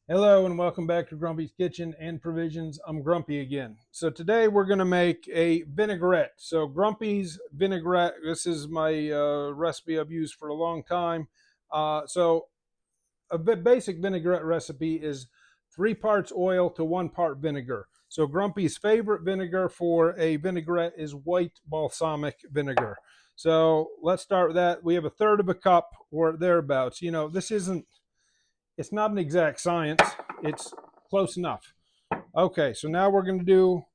Hello and welcome back to Grumpy's Kitchen and Provisions. I'm Grumpy again. So today we're going to make a vinaigrette. So Grumpy's vinaigrette, this is my recipe I've used for a long time. So a basic vinaigrette recipe is 3 parts oil to 1 part vinegar. So Grumpy's favorite vinegar for a vinaigrette is white balsamic vinegar. So let's start with that. We have a third of a cup or thereabouts. You know, it's not an exact science. It's close enough. Okay, so now we're going to do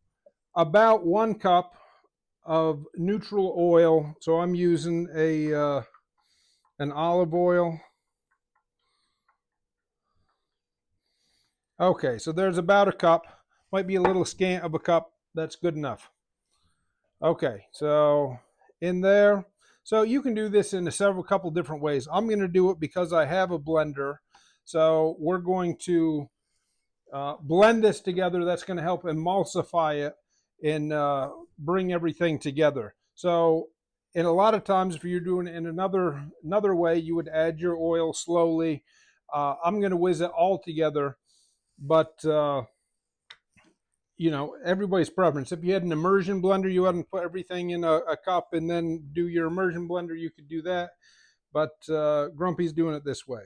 about 1 cup of neutral oil. So I'm using an olive oil. Okay, so there's about a cup. Might be a little scant of a cup. That's good enough. Okay, so in there. So you can do this in a couple different ways. I'm going to do it because I have a blender. So we're going to blend this together. That's going to help emulsify it and bring everything together. So, and a lot of times, if you're doing it in another way, you would add your oil slowly. I'm going to whiz it all together, but you know, everybody's preference. If you had an immersion blender, you hadn't put everything in a cup and then do your immersion blender, you could do that. But Grumpy's doing it this way.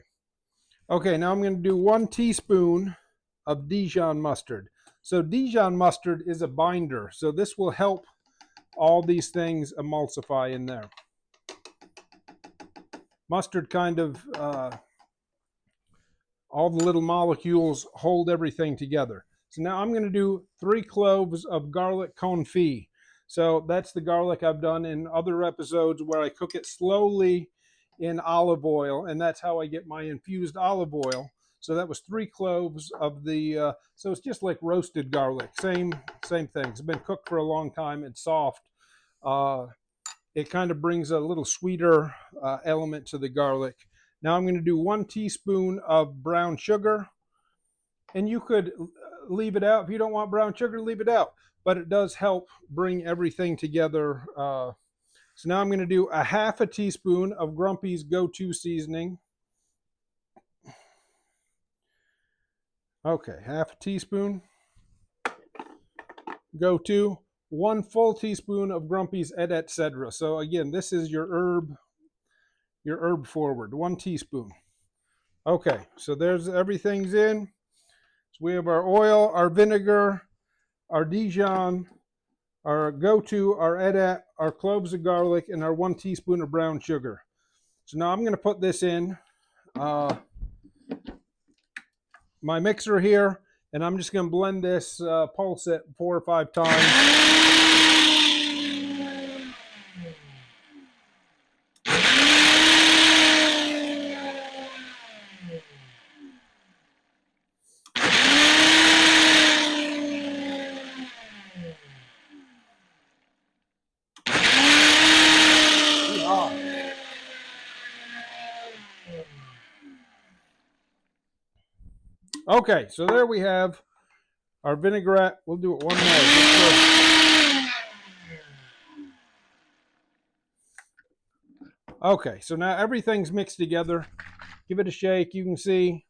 Okay, now I'm going to do 1 teaspoon of Dijon mustard. So Dijon mustard is a binder, so this will help all these things emulsify in there. Mustard kind of, all the little molecules hold everything together. So now I'm going to do 3 cloves of garlic confit. So that's the garlic I've done in other episodes where I cook it slowly in olive oil, and that's how I get my infused olive oil. So that was 3 cloves of the, so it's just like roasted garlic. Same thing. It's been cooked for a long time. It's soft. It kind of brings a little sweeter element to the garlic. Now I'm going to do 1 teaspoon of brown sugar. And you could leave it out. If you don't want brown sugar, leave it out. But it does help bring everything together. So now I'm going to do a 1/2 teaspoon of Grumpy's go-to seasoning. Okay, 1/2 teaspoon. Go-to. 1 full teaspoon of Grumpy's Etcetera. So again, this is your herb forward. 1 teaspoon. Okay, so there's everything's in. So we have our oil, our vinegar, our Dijon, our go-to, our edet, our cloves of garlic, and our 1 teaspoon of brown sugar. So now I'm going to put this in my mixer here, and I'm just going to blend this, pulse it 4 or 5 times. Okay, so there we have our vinaigrette. We'll do it one more. Okay, so now everything's mixed together. Give it a shake. You can see,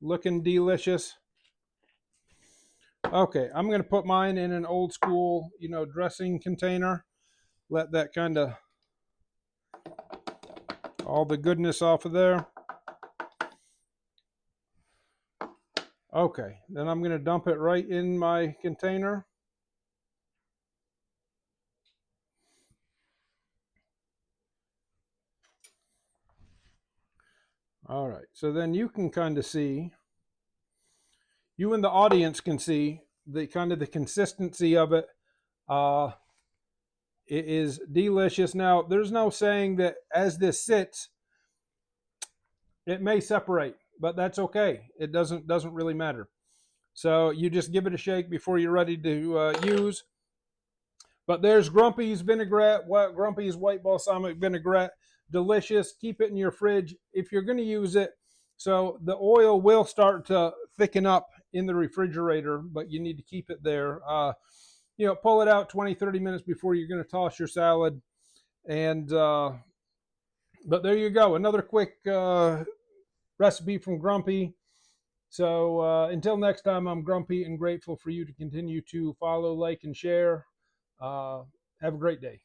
looking delicious. Okay, I'm going to put mine in an old school, dressing container. Let that kind of, all the goodness off of there. Okay, then I'm going to dump it right in my container. All right, so then you can kind of see, you and the audience can see the kind of the consistency of it. It is delicious. Now, there's no saying that as this sits, it may separate, but that's okay. It doesn't really matter. So you just give it a shake before you're ready to use. But there's Grumpy's vinaigrette, Grumpy's white balsamic vinaigrette. Delicious. Keep it in your fridge if you're going to use it. So the oil will start to thicken up in the refrigerator, but you need to keep it there. Pull it out 20, 30 minutes before you're going to toss your salad. And but there you go. Another quick recipe from Grumpy. So until next time, I'm grumpy and grateful for you to continue to follow, like, and share. Have a great day.